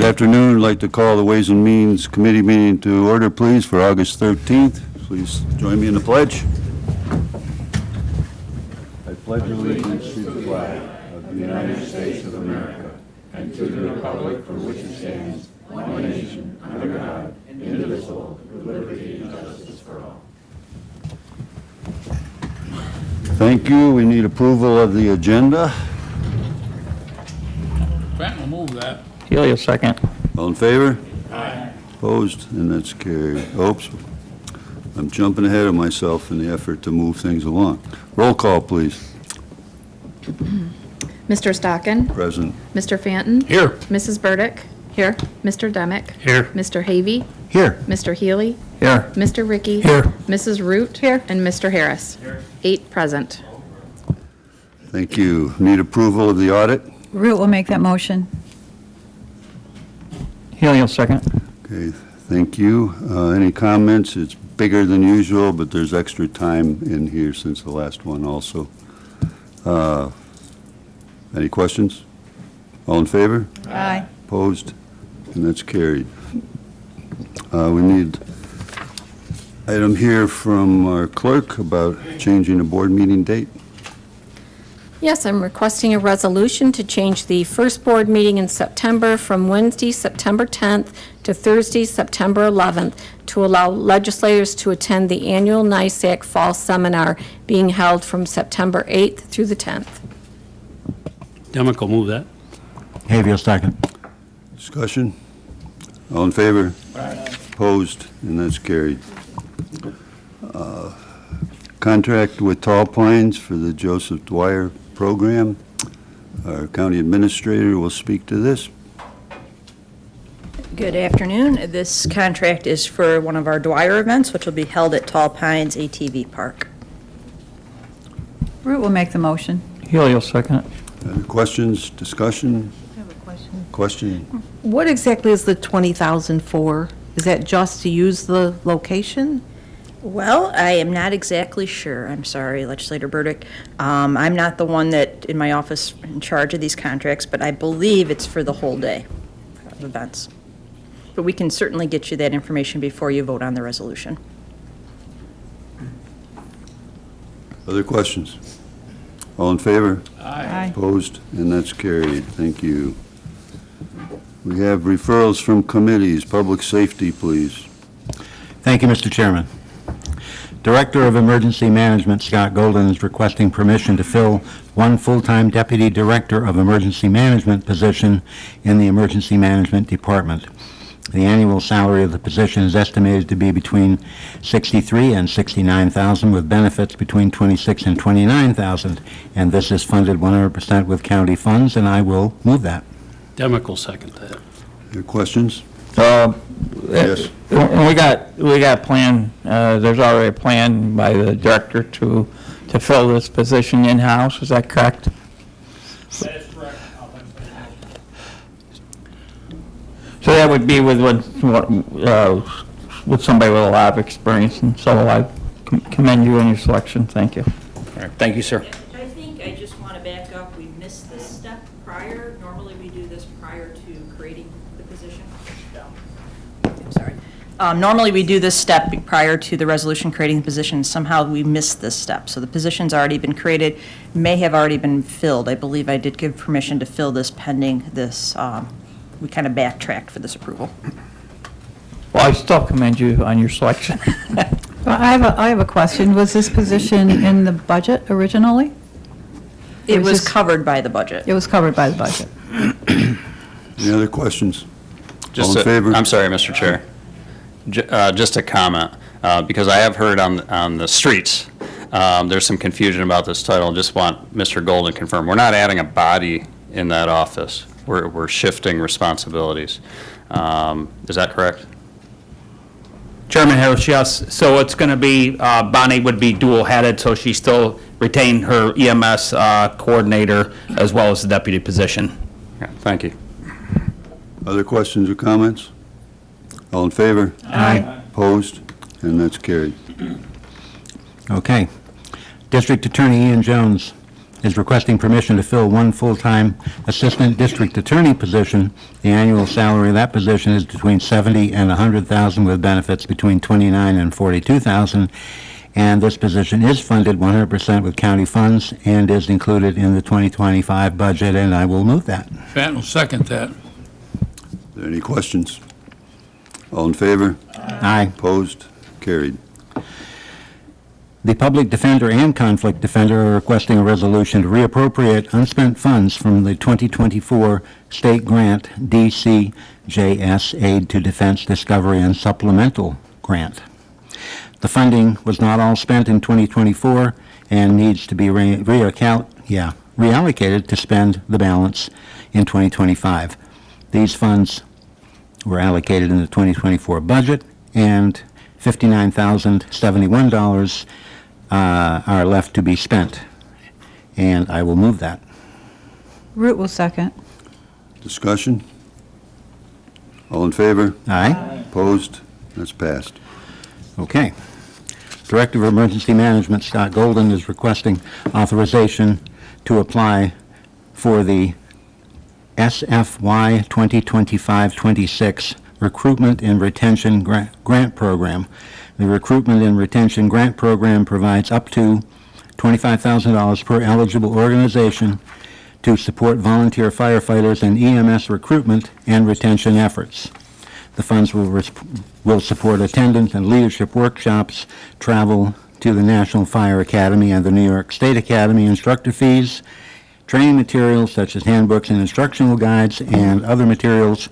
afternoon. I'd like to call the Ways and Means Committee meeting to order, please, for August 13th. Please join me in the pledge. I pledge allegiance to the flag of the United States of America and to the republic for which it stands, one nation, under God, indivisible, with liberty and justice for all. Thank you. We need approval of the agenda. Fenton will move that. Healy, second. All in favor? Aye. Opposed? And that's carried. Oops. I'm jumping ahead of myself in the effort to move things along. Roll call, please. Mr. Stockin? Present. Mr. Fanton? Here. Mrs. Burdick? Here. Mr. Demick? Here. Mr. Havey? Here. Mr. Healy? Here. Mr. Ricky? Here. Mrs. Root? Here. And Mr. Harris? Here. 8 present. Thank you. Need approval of the audit? Root will make that motion. Healy, second. Okay, thank you. Any comments? It's bigger than usual, but there's extra time in here since the last one also. Any questions? All in favor? Aye. Opposed? And that's carried. We need item here from our clerk about changing the board meeting date. Yes, I'm requesting a resolution to change the first board meeting in September from Wednesday, September 10th to Thursday, September 11th, to allow legislators to attend the annual NISAC Fall Seminar being held from September 8th through the 10th. Demick will move that. Healy, second. Discussion? All in favor? Opposed? And that's carried. Contract with Tall Pines for the Joseph Dwyer program. Our county administrator will speak to this. Good afternoon. This contract is for one of our Dwyer events, which will be held at Tall Pines ATV Park. Root will make the motion. Healy, second. Questions, discussion? I have a question. Question? What exactly is the 20,000 for? Is that just to use the location? Well, I am not exactly sure. I'm sorry, Legislator Burdick. I'm not the one that, in my office, in charge of these contracts, but I believe it's for the whole day of events. But we can certainly get you that information before you vote on the resolution. Other questions? All in favor? Aye. Opposed? And that's carried. Thank you. We have referrals from committees. Public safety, please. Thank you, Mr. Chairman. Director of Emergency Management Scott Golden is requesting permission to fill one full-time Deputy Director of Emergency Management position in the Emergency Management Department. The annual salary of the position is estimated to be between $63,000 and $69,000, with benefits between $26,000 and $29,000, and this is funded 100% with county funds, and I will move that. Demick will second that. Any questions? Yes. We got plan, there's already a plan by the director to fill this position in-house, is that correct? That is correct. So that would be with somebody with a lot of experience, and so I commend you in your selection, thank you. All right, thank you, sir. I think I just want to back up. We missed this step prior. Normally, we do this prior to creating the position. I'm sorry. Normally, we do this step prior to the resolution creating the position. Somehow, we missed this step. So the position's already been created, may have already been filled. I believe I did give permission to fill this pending this. We kind of backtracked for this approval. Well, I still commend you on your selection. Well, I have a question. Was this position in the budget originally? It was just- covered by the budget. It was covered by the budget. Any other questions? Just All in favor? I'm sorry, Mr. Chair. Just a comment, because I have heard on the streets, there's some confusion about this title. Just want Mr. Golden to confirm. We're not adding a body in that office. We're shifting responsibilities. Is that correct? Chairman Harris, yes. So it's going to be, Bonnie would be dual-headed, so she still retain her EMS coordinator as well as the deputy position. Yeah, thank you. Other questions or comments? All in favor? Aye. Opposed? And that's carried. Okay. District Attorney Ian Jones is requesting permission to fill one full-time assistant district attorney position. The annual salary of that position is between $70,000 and $100,000 with benefits between $29,000 and $42,000. And this position is funded 100% with county funds and is included in the 2025 budget, and I will move that. Patton will second that. Are there any questions? All in favor? Aye. Opposed? Carried. The Public Defender and Conflict Defender are requesting a resolution to reappropriate unspent funds from the 2024 state grant DCJS Aid to Defense Discovery and Supplemental Grant. The funding was not all spent in 2024 and needs to be reallocated to spend the balance in 2025. These funds were allocated in the 2024 budget, and $59,071 are left to be spent. And I will move that. Root will second. Discussion? All in favor? Aye? Opposed? That's passed. Okay. Director of Emergency Management, Scott Golden, is requesting authorization to apply for the SFY 2025-26 Recruitment and Retention Grant Program. The Recruitment and Retention Grant Program provides up to $25,000 per eligible organization to support volunteer firefighters and EMS recruitment and retention efforts. The funds will support attendance and leadership workshops, travel to the National Fire Academy and the New York State Academy, instructor fees, training materials such as handbooks and instructional guides and other materials,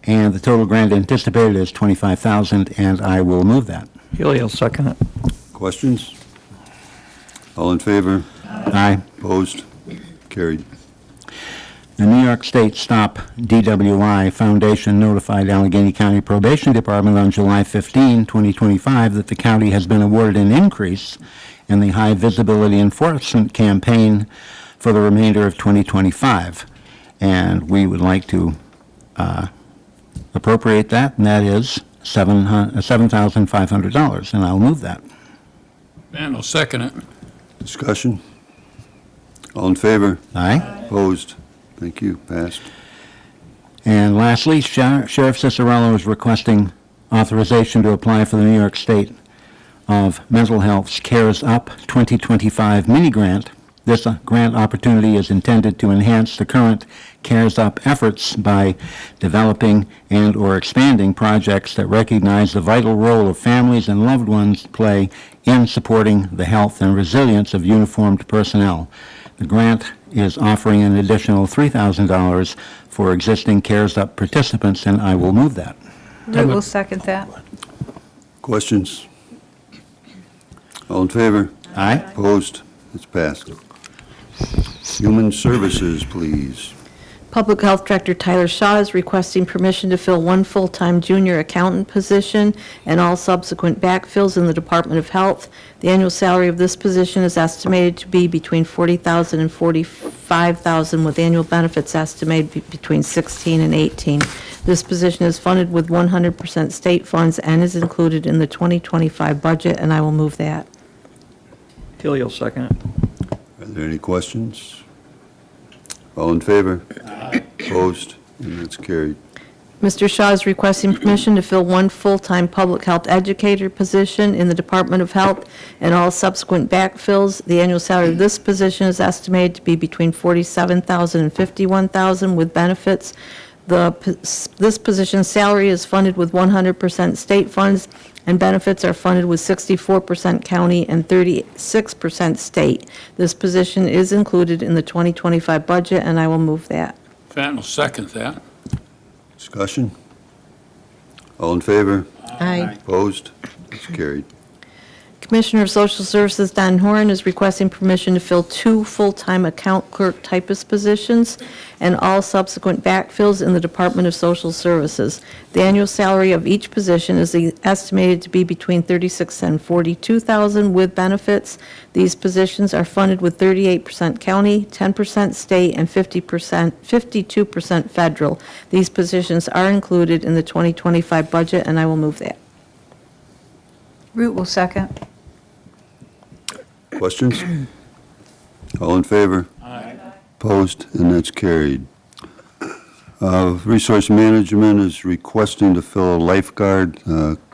and the total grant anticipated is $25,000, and I will move that. Healy will second it. Questions? All in favor? Aye. Opposed? Carried. The New York State Stop DWI Foundation notified Allegheny County Probation Department on July 15, 2025, that the county has been awarded an increase in the high visibility enforcement campaign for the remainder of 2025. And we would like to appropriate that, and that is $7,500, and I'll move that. Patton will second it. Discussion? All in favor? Aye. Opposed? Thank you. Passed. And lastly, Sheriff Cicerello is requesting authorization to apply for the New York State of Mental Health's CARES Up 2025 mini grant. This grant opportunity is intended to enhance the current CARES Up efforts by developing and/or expanding projects that recognize the vital role of families and loved ones play in supporting the health and resilience of uniformed personnel. The grant is offering an additional $3,000 for existing CARES Up participants, and I will move that. Root will second that. Questions? All in favor? Aye? Opposed? It's passed. Human Services, please. Public Health Director Tyler Shaw is requesting permission to fill one full-time junior accountant position and all subsequent backfills in the Department of Health. The annual salary of this position is estimated to be between $40,000 and $45,000, with annual benefits estimated between $16,000 and $18,000. This position is funded with 100% state funds and is included in the 2025 budget, and I will move that. Healy will second it. Are there any questions? All in favor? Opposed? And that's carried. Mr. Shaw is requesting permission to fill one full-time public health educator position in the Department of Health and all subsequent backfills. The annual salary of this position is estimated to be between $47,000 and $51,000 with benefits. This position's salary is funded with 100% state funds, and benefits are funded with 64% county and 36% state. This position is included in the 2025 budget, and I will move that. Patton will second that. Discussion? All in favor? Aye. Opposed? It's carried. Commissioner of Social Services Don Horan is requesting permission to fill two full-time account clerk typist positions and all subsequent backfills in the Department of Social Services. The annual salary of each position is estimated to be between $36,000 and $42,000 with benefits. These positions are funded with 38% county, 10% state, and 52% federal. These positions are included in the 2025 budget, and I will move that. Root will second. Questions? All in favor? Aye. Opposed, and that's carried. Resource Management is requesting to fill a lifeguard.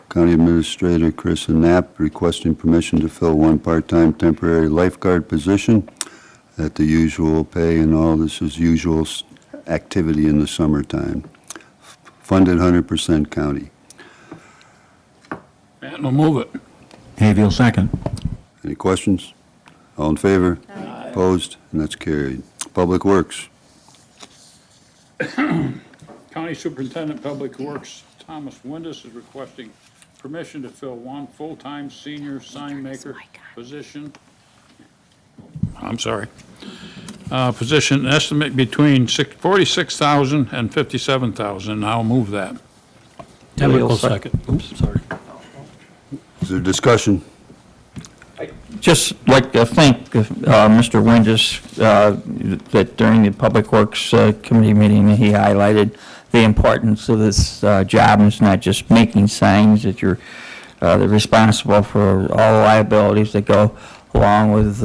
County Administrator Chris Knapp requesting permission to fill one part-time temporary lifeguard position at the usual pay, and all this is usual activity in the summertime. Funded 100% county. Benton will move it. Hay will second. Any questions? All in favor? Opposed, and that's carried. Public Works. County Superintendent Public Works Thomas Windus is requesting permission to fill one full-time senior sign maker position. I'm sorry. Position estimate between $46,000 and $57,000. I'll move that. Temple second. Oops, sorry. Is there discussion? Just like to thank Mr. Windus, that during the Public Works Committee meeting, he highlighted the importance of this job. And it's not just making signs, that you're they're responsible for all the liabilities that go along with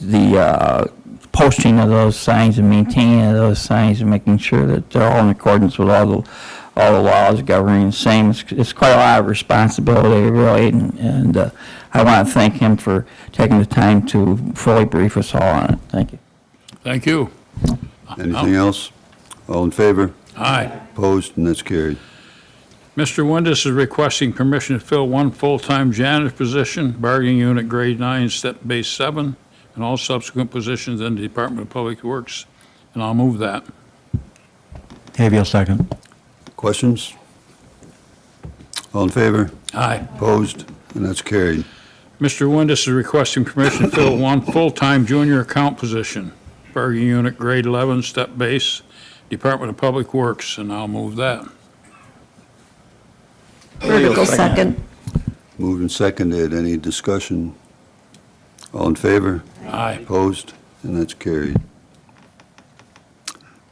the posting of those signs and maintaining of those signs and making sure that they're all in accordance with all the laws governing the same. It's quite a lot of responsibility, really, and I want to thank him for taking the time to fully brief us all on it. Thank you. Thank you. Anything else? All in favor? Aye. Opposed, and that's carried. Mr. Windus is requesting permission to fill one full-time janitor position, bargaining unit grade 9, step base 7, and all subsequent positions in the Department of Public Works, and I'll move that. Hay will second. Questions? All in favor? Aye. Opposed, and that's carried. Mr. Windus is requesting permission to fill one full-time junior account position, bargaining unit grade 11, step base, Department of Public Works, and I'll move that. Vertical second. Moved and seconded. Any discussion? All in favor? Aye. Opposed, and that's carried.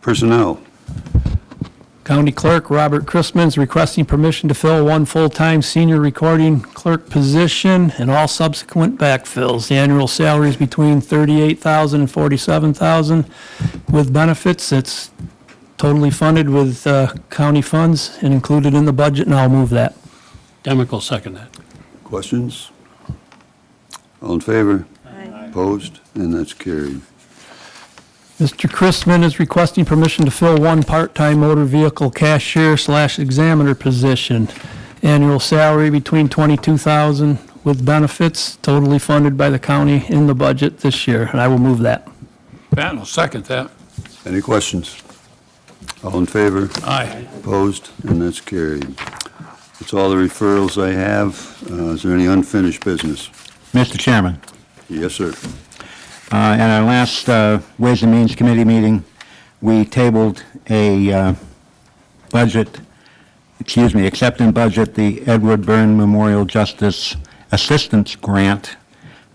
Personnel. County Clerk Robert Chrisman is requesting permission to fill one full-time senior recording clerk position and all subsequent backfills. The annual salary is between $38,000 and $47,000 with benefits. It's totally funded with county funds and included in the budget, and I'll move that. Demick will second that. Questions? All in favor? Opposed, and that's carried. Mr. Chrisman is requesting permission to fill one part-time motor vehicle cashier/examiner position. Annual salary between $22,000 with benefits, totally funded by the county in the budget this year, and I will move that. Benton will second that. Any questions? All in favor? Aye. Opposed, and that's carried. That's all the referrals I have. Is there any unfinished business? Mr. Chairman. Yes, sir. At our last Ways and Means Committee meeting, we tabled a accept and budget the Edward Byrne Memorial Justice Assistance Grant.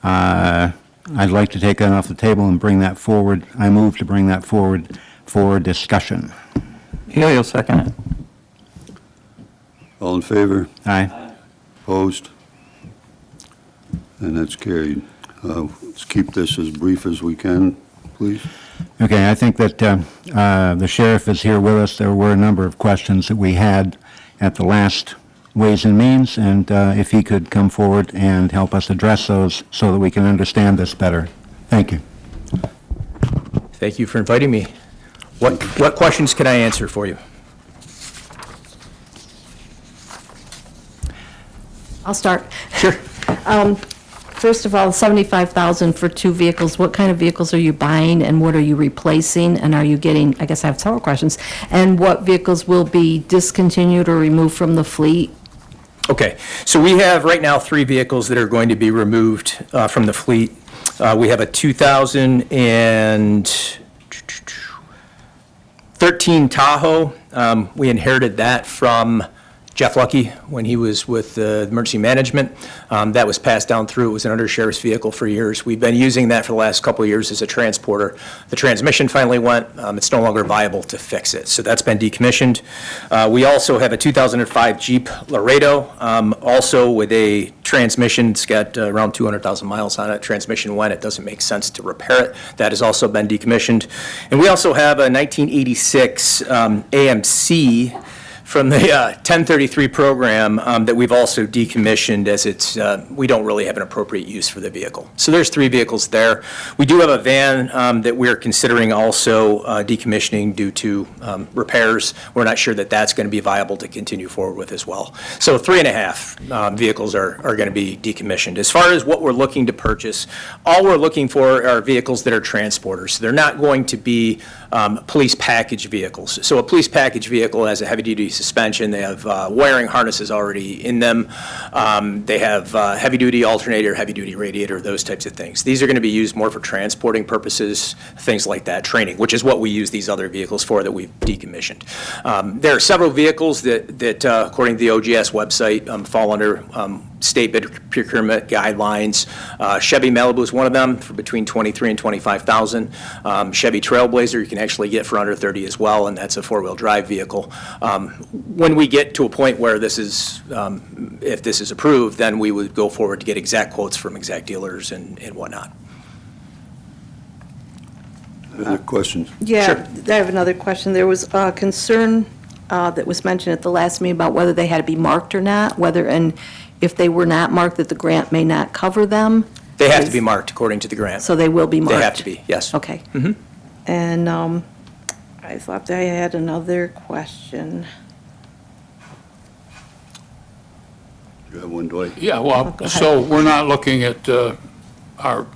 I'd like to take that off the table and bring that forward. I move to bring that forward for discussion. Haley will second it. All in favor? Aye. Opposed? And that's carried. Let's keep this as brief as we can, please. Okay, I think that the sheriff is here with us. There were a number of questions that we had at the last Ways and Means, and if he could come forward and help us address those so that we can understand this better. Thank you. Thank you for inviting me. What questions can I answer for you? I'll start. Sure. First of all, $75,000 for 2 vehicles. What kind of vehicles are you buying and what are you replacing? And are you getting, I guess I have several questions. And what vehicles will be discontinued or removed from the fleet? Okay, so we have right now 3 vehicles that are going to be removed from the fleet. We have a 2013 Tahoe. We inherited that from Jeff Lucky, when he was with emergency management. That was passed down through. It was an undersheriff's vehicle for years. We've been using that for the last couple of years as a transporter. The transmission finally went. It's no longer viable to fix it, so that's been decommissioned. We also have a 2005 Jeep Laredo, also with a transmission. It's got around 200,000 miles on it. Transmission went. It doesn't make sense to repair it. That has also been decommissioned. And we also have a 1986 AMC from the 1033 program that we've also decommissioned, as we don't really have an appropriate use for the vehicle. So there's 3 vehicles there. We do have a van that we're considering also decommissioning due to repairs. We're not sure that that's going to be viable to continue forward with as well. So 3.5 vehicles are going to be decommissioned. As far as what we're looking to purchase, all we're looking for are vehicles that are transporters. They're not going to be police package vehicles. So a police package vehicle has a heavy-duty suspension. They have wiring harnesses already in them. They have heavy-duty alternator, heavy-duty radiator, those types of things. These are going to be used more for transporting purposes, things like that, training, which is what we use these other vehicles for that we've decommissioned. There are several vehicles that according to the OGS website, fall under state bid procurement guidelines. Chevy Malibu is one of them for between $23,000 and $25,000. Chevy Trailblazer you can actually get for under $30,000 as well, and that's a 4-wheel drive vehicle. When we get to a point where this is, if this is approved, then we would go forward to get exact quotes from exact dealers and whatnot. Other questions? Yeah, I have another question. There was a concern that was mentioned at the last meeting about whether they had to be marked or not, and if they were not marked, that the grant may not cover them. They have to be marked according to the grant. So they will be marked? They have to be, yes. Okay. Mhm. And I thought I had another question. You have one, Dwight? Yeah, well, Go ahead. so we're not looking at our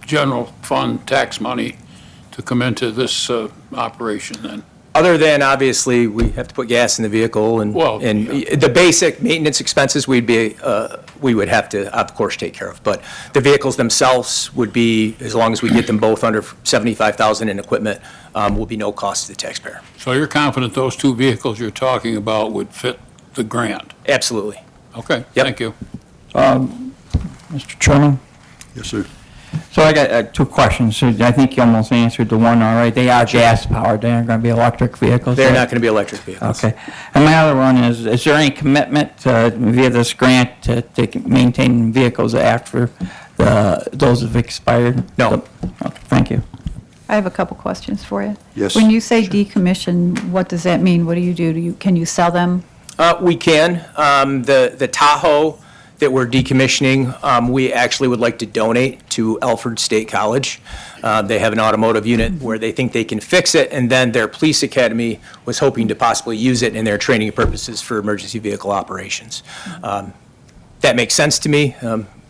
general fund tax money to come into this operation then? Other than, obviously, we have to put gas in the vehicle and Well, the basic maintenance expenses we would have to, of course, take care of. But the vehicles themselves would be, as long as we get them both under $75,000 in equipment, will be no cost to the taxpayer. So you're confident those 2 vehicles you're talking about would fit the grant? Absolutely. Okay, Yep. thank you. Mr. Chairman? Yes, sir. So I got 2 questions. So I think you almost answered the one all right. They are gas-powered. They aren't going to be electric vehicles? They're right? not going to be electric vehicles. Okay. And my other one is there any commitment via this grant to maintain vehicles after those have expired? No. Oh, thank you. I have a couple questions for you. Yes. When you say decommission, what does that mean? What do you do? Can you sell them? We can. The Tahoe that we're decommissioning, we actually would like to donate to Alfred State College. They have an automotive unit where they think they can fix it, and then their police academy was hoping to possibly use it in their training purposes for emergency vehicle operations. That makes sense to me.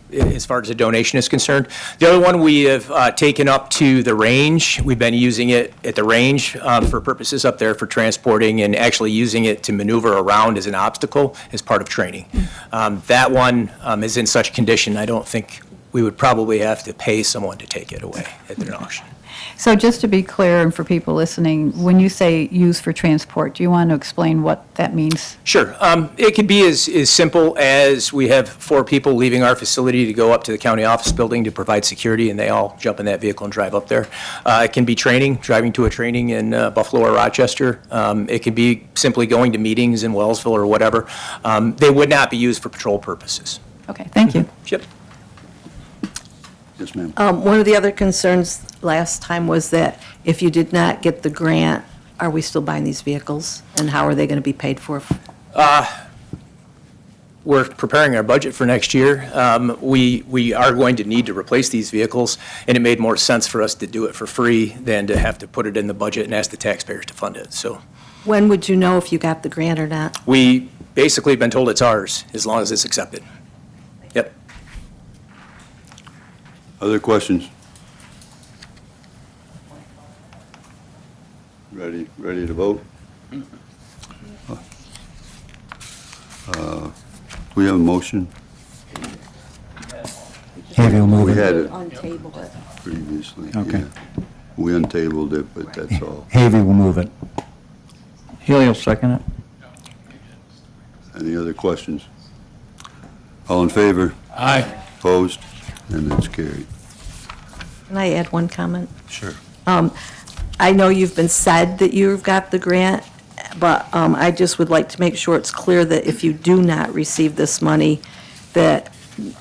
As far as a donation is concerned. The other one, we have taken up to the range. We've been using it at the range for purposes up there for transporting and actually using it to maneuver around as an obstacle as part of training. That one is in such condition, I don't think we would probably have to pay someone to take it away at an auction. So just to be clear, and for people listening, when you say use for transport, do you want to explain what that means? Sure. It could be as simple as we have 4 people leaving our facility to go up to the county office building to provide security, and they all jump in that vehicle and drive up there. It can be training, driving to a training in Buffalo or Rochester. It could be simply going to meetings in Wellsville or whatever. They would not be used for patrol purposes. Okay, thank you. Yep. Yes, ma'am. One of the other concerns last time was that if you did not get the grant, are we still buying these vehicles? And how are they going to be paid for? We're preparing our budget for next year. We are going to need to replace these vehicles, and it made more sense for us to do it for free than to have to put it in the budget and ask the taxpayers to fund it. So When would you know if you got the grant or not? we basically have been told it's ours as long as it's accepted. Yep. Other questions? Ready to vote? We have a motion. Havey will move We it. had it Untable it. previously. Okay. yeah. We untabled it, but that's all. Havey will move it. Healy will second it. Any other questions? All in favor? Aye. Opposed? And that's carried. Can I add one comment? Sure. I know you've been said that you've got the grant, but I just would like to make sure it's clear that if you do not receive this money, that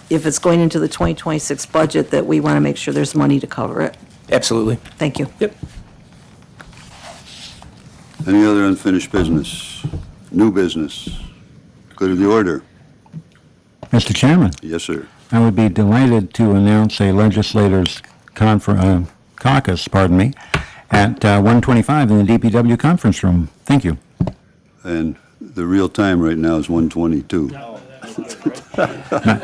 if it's going into the 2026 budget, that we want to make sure there's money to cover it. Absolutely. Thank you. Yep. Any other unfinished business? New business? Good of the order? Mr. Chairman, Yes, sir. I would be delighted to announce a legislators' caucus, at 1:25 in the DPW conference room. Thank you. And the real time right now is 1:22.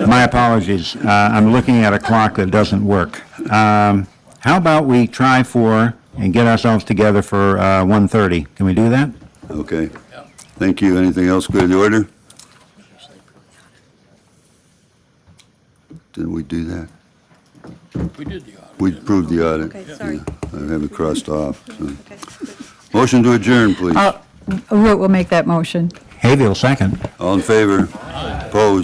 My apologies. I'm looking at a clock that doesn't work. How about we try for and get ourselves together for 1:30? Can we do that? Okay. Thank you. Anything else good of the order? Didn't we do that? We did the audit. We approved the audit. Okay, sorry. I have it crossed off. So. Motion to adjourn, please. Root will make that motion. Hayville, second. All in favor? Opposed?